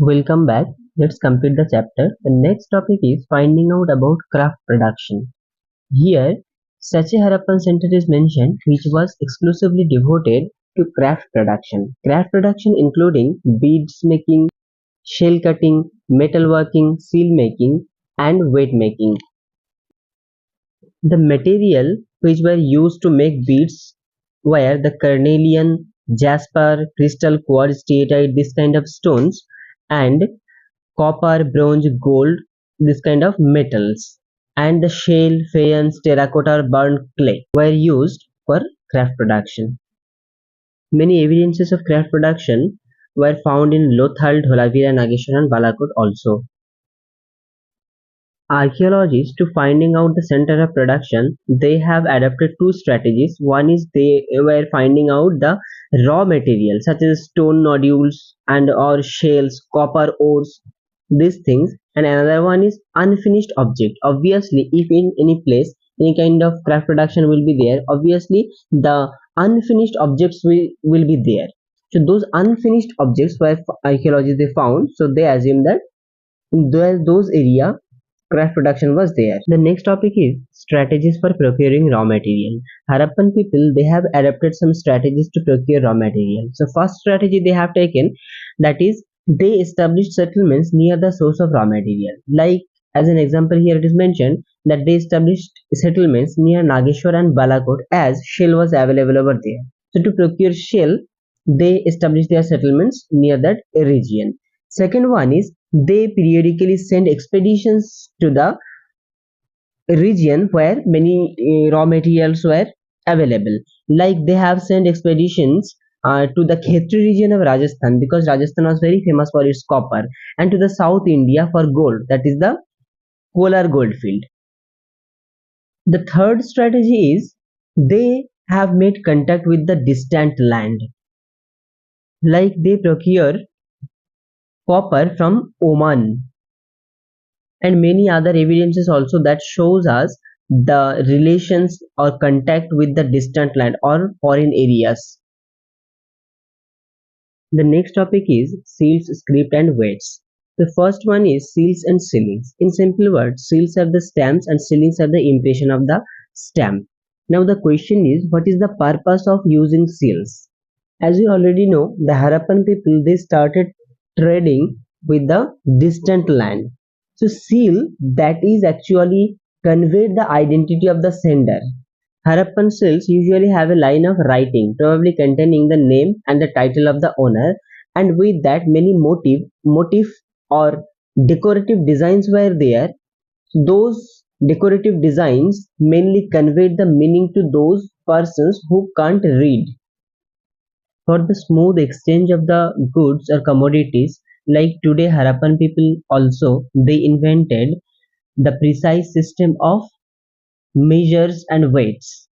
Welcome back. Let's complete the chapter. The next topic is finding out about craft production. Here, such a Harappan center is mentioned which was exclusively devoted to craft production. Craft production including beads making, shell cutting, metalworking, seal making, and weight making. The material which were used to make beads were the carnelian, jasper, crystal, quartz, steatite, this kind of stones, and copper, bronze, gold, this kind of metals, and the shale, faience, terracotta, or burnt clay were used for craft production. Many evidences of craft production were found in Lothal, Dholavira, Nageshwar, and Balakot also. Archaeologists, to finding out the center of production, they have adopted two strategies. One is they were finding out the raw material such as stone nodules and or shells, copper ores, these things, and another one is unfinished object. Obviously, if in any place any kind of craft production will be there, obviously the unfinished objects will be there. So those unfinished objects were archaeologists they found, so they assume that in those area craft production was there. The next topic is strategies for procuring raw material. Harappan people they have adapted some strategies to procure raw material. So first strategy they have taken, that is they established settlements near the source of raw material. Like as an example here it is mentioned that they established settlements near Nageshwar and Balakot as shell was available over there. So to procure shell they established their settlements near that region. Second one is they periodically send expeditions to the region where many raw materials were available. Like they have sent expeditions to the Khetri region of Rajasthan because Rajasthan was very famous for its copper, and to the South India for gold, that is the Kolar gold field. The third strategy is they have made contact with the distant land. Like they procure copper from Oman and many other evidences also that shows us the relations or contact with the distant land or foreign areas. The next topic is seals, script and weights. The first one is seals and sealings. In simple words, seals are the stamps and sealings are the impression of the stamp. Now the question is, what is the purpose of using seals? As you already know, the Harappan people they started trading with the distant land. So seal that is actually conveyed the identity of the sender. Harappan seals usually have a line of writing, probably containing the name and the title of the owner, and with that many motif or decorative designs were there. Those decorative designs mainly conveyed the meaning to those persons who can't read. For the smooth exchange of the goods or commodities, like today Harappan people also they invented the precise system of measures and weights.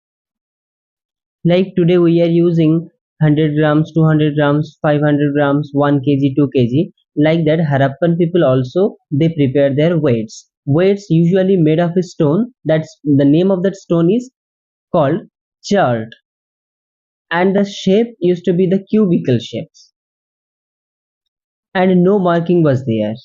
Like today we are using 100 grams, 200 grams, 500 grams, 1 kg, 2 kg. Like that Harappan people also they prepare their weights. Weights usually made of a stone. That's the name of that stone is called chart, and the shape used to be the cubical shapes, and no marking was there.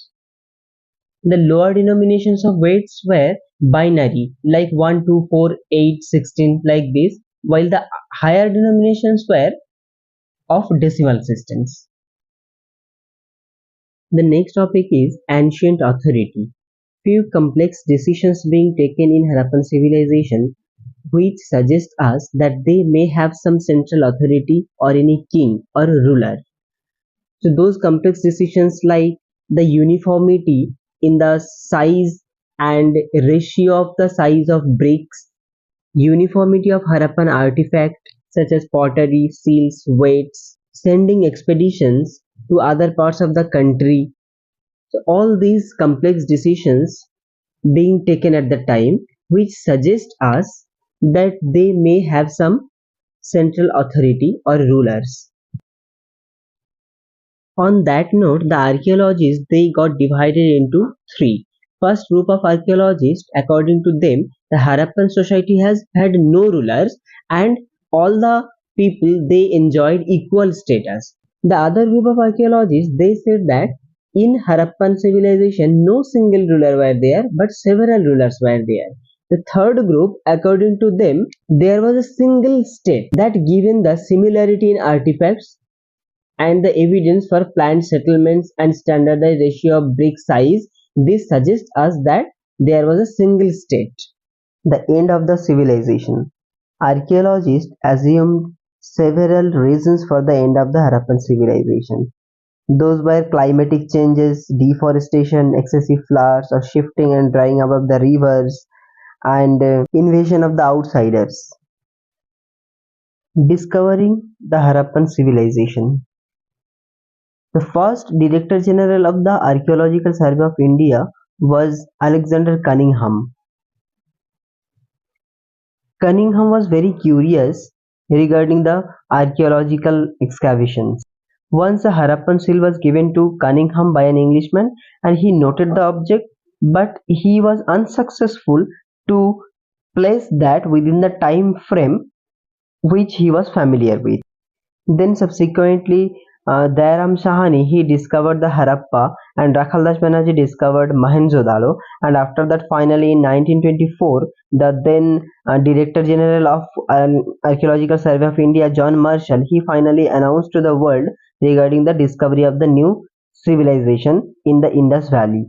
The lower denominations of weights were binary, like 1, 2, 4, 8, 16, like this, while the higher denominations were of decimal systems. The next topic is ancient authority. Few complex decisions being taken in Harappan civilization, which suggests us that they may have some central authority or any king or ruler. So those complex decisions like the uniformity in the size and ratio of the size of bricks, uniformity of Harappan artifact such as pottery, seals, weights, sending expeditions to other parts of the country. So all these complex decisions being taken at the time, which suggest us that they may have some central authority or rulers. On that note, the archaeologists they got divided into three. First group of archaeologists, according to them, the Harappan society has had no rulers and all the people they enjoyed equal status. The other group of archaeologists they said that In Harappan civilization, no single ruler were there, but several rulers were there. The third group, according to them, there was a single state that given the similarity in artifacts and the evidence for planned settlements and standardized ratio of brick size. This suggests us that there was a single state. The end of the civilization. Archaeologists assumed several reasons for the end of the Harappan civilization. Those were climatic changes, deforestation, excessive floods, or shifting and drying up of the rivers, and invasion of the outsiders. Discovering the Harappan civilization. The first Director General of the Archaeological Survey of India was Alexander Cunningham. Cunningham was very curious regarding the archaeological excavations. Once a Harappan seal was given to Cunningham by an Englishman and he noted the object, but he was unsuccessful to place that within the time frame which he was familiar with. Then subsequently, Dayaram Shahani he discovered the Harappa and Rakhaldas Banerjee discovered Mohenjo-daro, and after that finally in 1924 the then Director General of Archaeological Survey of India John Marshall he finally announced to the world regarding the discovery of the new civilization in the Indus Valley.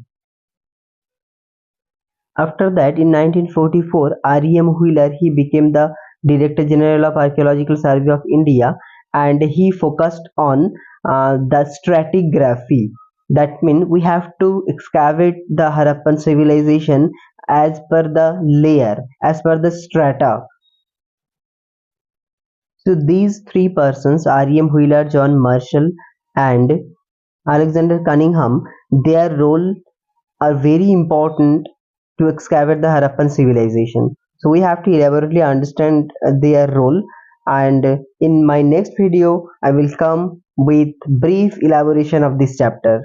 After that, in 1944, R.E.M. Wheeler he became the Director General of Archaeological Survey of India, and he focused on the stratigraphy. That means we have to excavate the Harappan civilization as per the layer, as per the strata. So these three persons, R.E.M. Wheeler, John Marshall, and Alexander Cunningham, their role are very important to excavate the Harappan civilization. So we have to elaborately understand their role, and in my next video I will come with brief elaboration of this chapter.